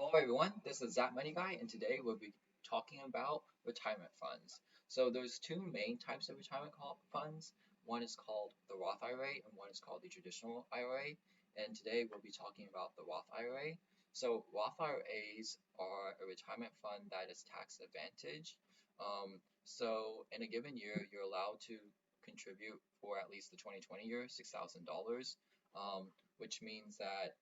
Hello everyone, this is Zap Money Guy, and today we'll be talking about retirement funds. So there's two main types of retirement funds. One is called the Roth IRA and one is called the traditional IRA. And today we'll be talking about the Roth IRA. So Roth IRAs are a retirement fund that is tax advantaged. So in a given year, you're allowed to contribute for at least the 2020 year, $6,000, which means that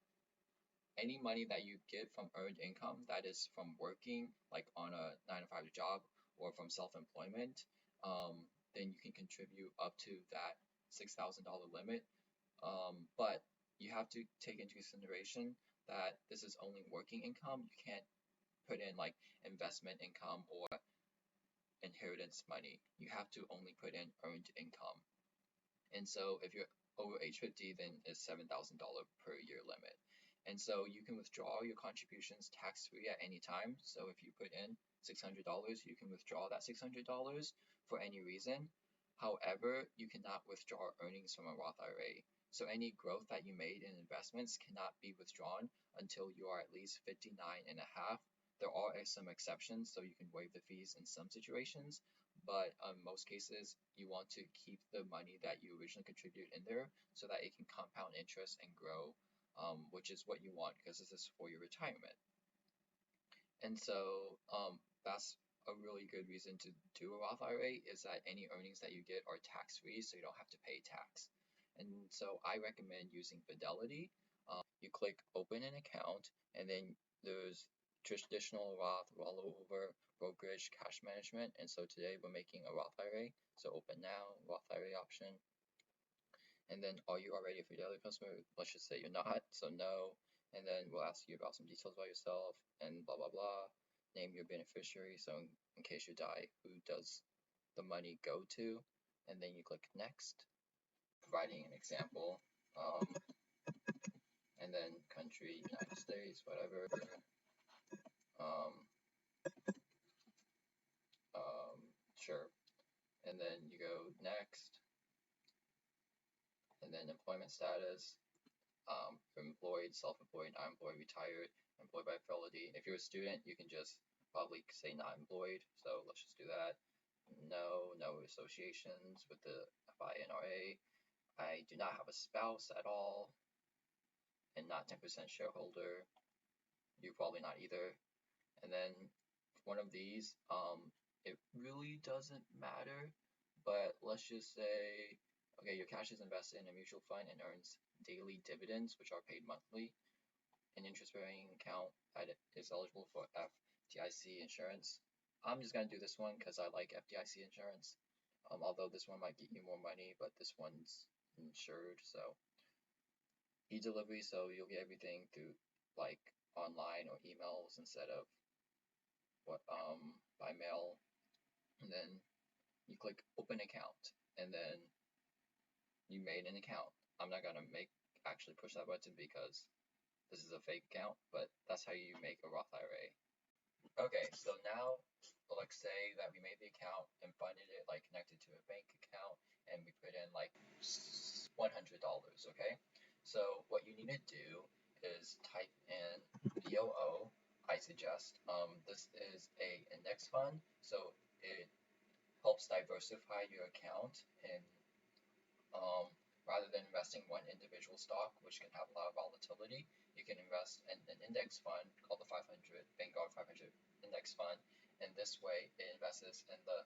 any money that you get from earned income, that is from working like on a 9 to 5 job or from self-employment, then you can contribute up to that $6,000 limit. But you have to take into consideration that this is only working income. You can't put in like investment income or inheritance money. You have to only put in earned income. And so if you're over age 50, then it's $7,000 per year limit. And so you can withdraw your contributions tax-free at any time. So if you put in $600, you can withdraw that $600 for any reason. However, you cannot withdraw earnings from a Roth IRA. So any growth that you made in investments cannot be withdrawn until you are at least 59 and a half. There are some exceptions, so you can waive the fees in some situations, but in most cases, you want to keep the money that you originally contributed in there so that it can compound interest and grow, which is what you want because this is for your retirement. And so that's a really good reason to do a Roth IRA, is that any earnings that you get are tax-free, so you don't have to pay tax. And so I recommend using Fidelity. You click open an account, and then there's traditional Roth, rollover, brokerage, cash management. And so today we're making a Roth IRA. So open now, Roth IRA option. And then are you already a Fidelity customer? Let's just say you're not, so no. And then we'll ask you about some details about yourself and blah, blah, blah. Name your beneficiary, so in case you die, who does the money go to? And then you click next, providing an example. And then country, United States, whatever. Sure. And then you go next, and then employment status, employed, self-employed, not employed, retired, employed by Fidelity. If you're a student, you can just probably say not employed, so let's just do that. No associations with the FINRA. I do not have a spouse at all, and not 10% shareholder. You're probably not either. And then one of these, it really doesn't matter, but let's just say, okay, your cash is invested in a mutual fund and earns daily dividends, which are paid monthly. An interest-bearing account that is eligible for FDIC insurance. I'm just going to do this one because I like FDIC insurance, although this one might get you more money, but this one's insured, so e-delivery, so you'll get everything through like online or emails instead of by mail. And then you click open account, and then you made an account. I'm not gonna actually push that button because this is a fake account, but that's how you make a Roth IRA. Okay, so now let's say that we made the account and funded it, like connected to a bank account, and we put in like $100, okay? So what you need to do is type in BOO. I suggest this is a index fund, so it helps diversify your account, and rather than investing one individual stock, which can have a lot of volatility, you can invest in an index fund called the 500 Vanguard 500 Index Fund, and this way it invests in the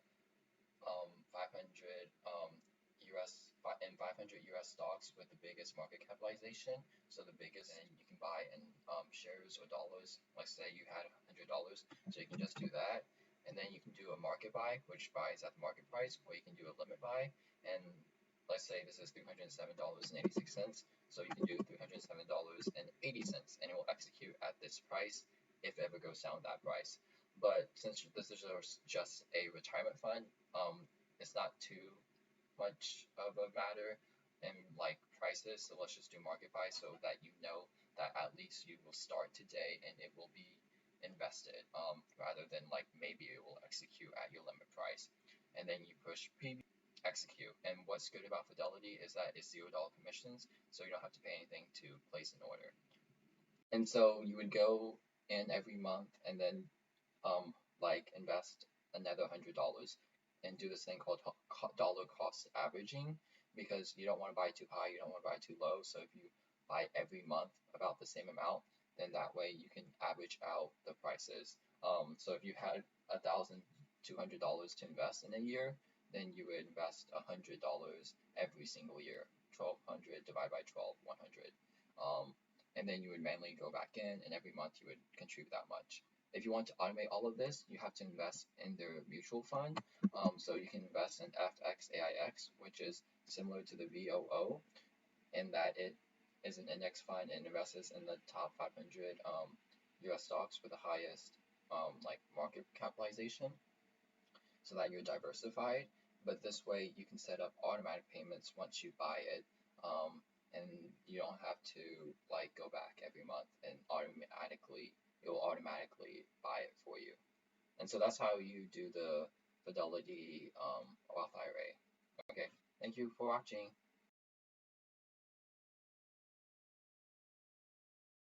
500 US stocks with the biggest market capitalization. So the biggest, and you can buy in shares or dollars. Let's say you had $100, so you can just do that. And then you can do a market buy, which buys at the market price, or you can do a limit buy. And let's say this is $307.86, so you can do $307.80, and it will execute at this price if it ever goes down that price. But since this is just a retirement fund, it's not too much of a matter in like prices, so let's just do market buy so that you know that at least you will start today and it will be invested, rather than like maybe it will execute at your limit price. And then you push preview, execute. And what's good about Fidelity is that it's $0 commissions, so you don't have to pay anything to place an order. And so you would go in every month, and then like invest another $100 and do this thing called dollar cost averaging, because you don't want to buy too high, you don't want to buy too low. So if you buy every month about the same amount, then that way you can average out the prices. So if you had $1,200 to invest in a year, then you would invest $100 every single year. 1,200 divided by 12, 100. And then you would manually go back in, and every month you would contribute that much. If you want to automate all of this, you have to invest in their mutual fund. So you can invest in FXAIX, which is similar to the VOO, in that it is an index fund and invests in the top 500 US stocks with the highest like market capitalization, so that you're diversified. But this way, you can set up automatic payments once you buy it, and you don't have to like go back every month, and it will automatically buy it for you. And so that's how you do the Fidelity Roth IRA. Okay, thank you for watching.